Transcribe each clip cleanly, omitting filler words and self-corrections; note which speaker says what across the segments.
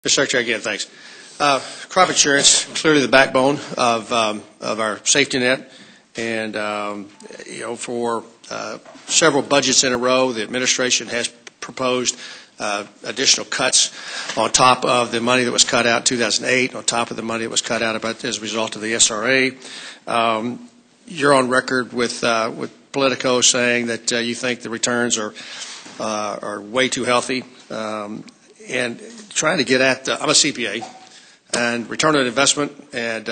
Speaker 1: Mr. Secretary, again, thanks. Crop insurance, clearly the backbone of our safety net, and for several budgets in a row, the administration has proposed additional cuts on top of the money that was cut out in 2008, on top of the money that was cut out as a result of the SRA. You're on record with Politico saying that you think the returns are way too healthy, and trying to get at I'm a CPA, and return on investment and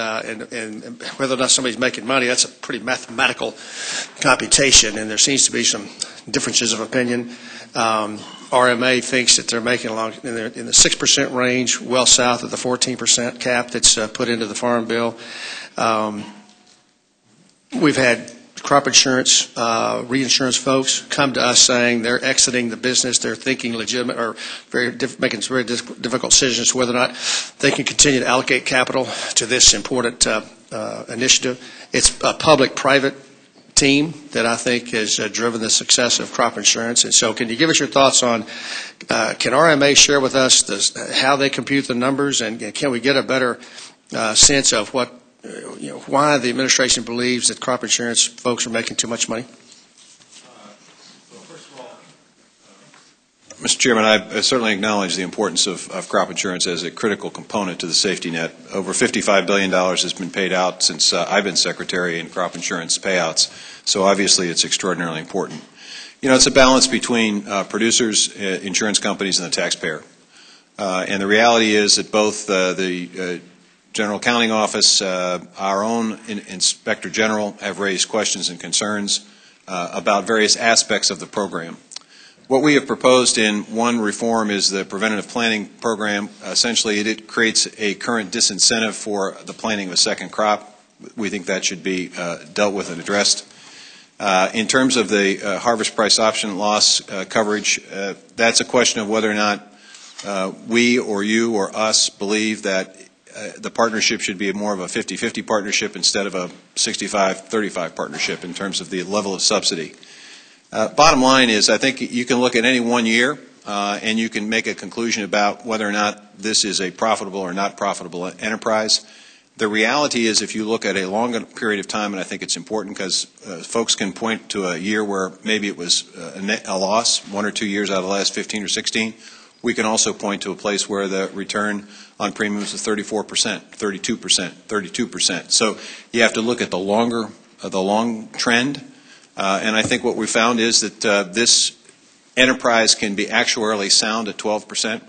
Speaker 1: whether or not somebody's making money, that's a pretty mathematical computation, and there seems to be some differences of opinion. RMA thinks that they're making along in the 6% range, well south of the 14% cap that's put into the Farm Bill. We've had crop insurance, reinsurance folks come to us saying they're exiting the business. They're thinking legitimate or making very difficult decisions whether or not they can continue to allocate capital to this important initiative. It's a public-private team that I think has driven the success of crop insurance. And so can you give us your thoughts on, can RMA share with us how they compute the numbers, and can we get a better sense of what, why the administration believes that crop insurance folks are making too much money?
Speaker 2: First of all, Mr. Chairman, I certainly acknowledge the importance of crop insurance as a critical component to the safety net. Over $55 billion has been paid out since I've been Secretary in crop insurance payouts, so obviously it's extraordinarily important. It's a balance between producers, insurance companies, and the taxpayer. And the reality is that both the General Accounting Office, our own Inspector General have raised questions and concerns about various aspects of the program. What we have proposed in one reform is the preventative planning program. Essentially, it creates a current disincentive for the planting of a second crop. We think that should be dealt with and addressed. In terms of the harvest price option loss coverage, that's a question of whether or not we or you or us believe that the partnership should be more of a 50-50 partnership instead of a 65-35 partnership in terms of the level of subsidy. Bottom line is, I think you can look at any one year and you can make a conclusion about whether or not this is a profitable or not profitable enterprise. The reality is, if you look at a longer period of time, and I think it's important because folks can point to a year where maybe it was a loss, 1 or 2 years out of the last 15 or 16. We can also point to a place where the return on premiums is 34%, 32%, 32%. So you have to look at the long trend. And I think what we found is that this enterprise can be actuarially sound at 12%.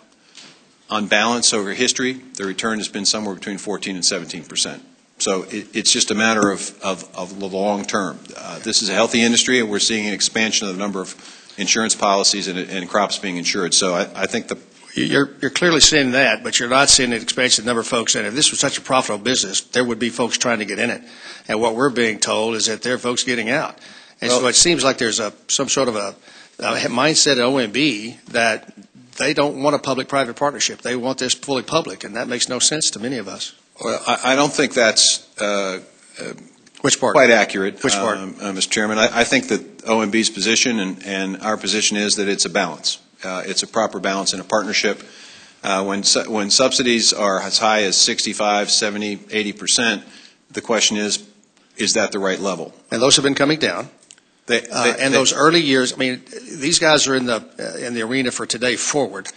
Speaker 2: On balance over history, the return has been somewhere between 14 and 17%. So it's just a matter of the long term. This is a healthy industry, and we're seeing an expansion of the number of insurance policies and crops being insured. So I think
Speaker 1: you're clearly seeing that, but you're not seeing an expansion of the number of folks in it. If this was such a profitable business, there would be folks trying to get in it. And what we're being told is that there are folks getting out. And so it seems like there's some sort of a mindset at OMB that they don't want a public-private partnership. They want this fully public, and that makes no sense to many of us.
Speaker 2: Well, I don't think that's
Speaker 1: Which part?
Speaker 2: Quite accurate,
Speaker 1: Which part?
Speaker 2: Mr. Chairman. I think that OMB's position and our position is that it's a balance. It's a proper balance in a partnership. When subsidies are as high as 65, 70, 80%, the question is that the right level?
Speaker 1: And those have been coming down. Those early years, I mean, these guys are in the arena for today forward.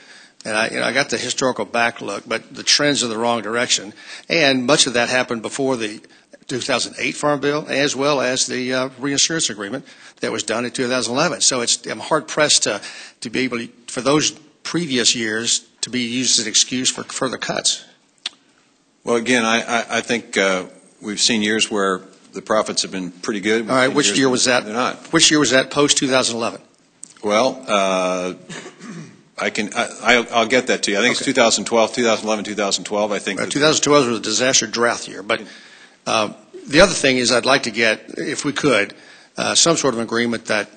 Speaker 1: And I got the historical back look, but the trends are the wrong direction. And much of that happened before the 2008 Farm Bill, as well as the reinsurance agreement that was done in 2011. So I'm hard pressed to be able to, for those previous years, to be used as an excuse for further cuts.
Speaker 2: Well, again, I think we've seen years where the profits have been pretty good.
Speaker 1: All right, which year was that?
Speaker 2: They're not.
Speaker 1: Which year was that post 2011?
Speaker 2: Well, I'll get that to you. I think it's 2012, 2011, 2012. I think
Speaker 1: 2012 was a disaster drought year. But the other thing is, I'd like to get, if we could, some sort of agreement that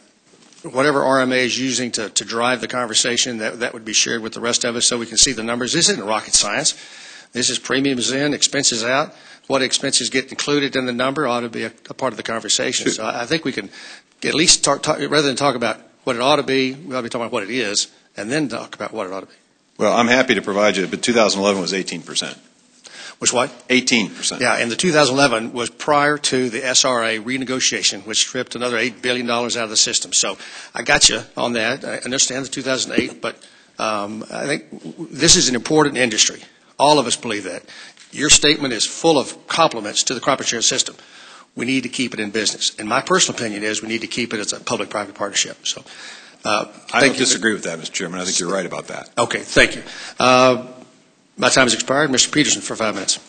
Speaker 1: whatever RMA is using to drive the conversation, that would be shared with the rest of us so we can see the numbers. This isn't rocket science. This is premiums in, expenses out. What expenses get included in the number ought to be a part of the conversation. Sure. So I think we can at least rather than talk about what it ought to be, we ought to be talking about what it is, and then talk about what it ought to be.
Speaker 2: Well, I'm happy to provide you, but 2011 was 18%.
Speaker 1: Was what?
Speaker 2: 18%.
Speaker 1: Yeah, and the 2011 was prior to the SRA renegotiation, which stripped another $8 billion out of the system. So I got you on that. I understand the 2008, but I think this is an important industry. All of us believe that. Your statement is full of compliments to the crop insurance system. We need to keep it in business. And my personal opinion is we need to keep it as a public-private partnership. So
Speaker 2: I don't disagree with that, Mr. Chairman. I think you're right about that.
Speaker 1: Okay, thank you. My time has expired. Mr. Peterson for 5 minutes.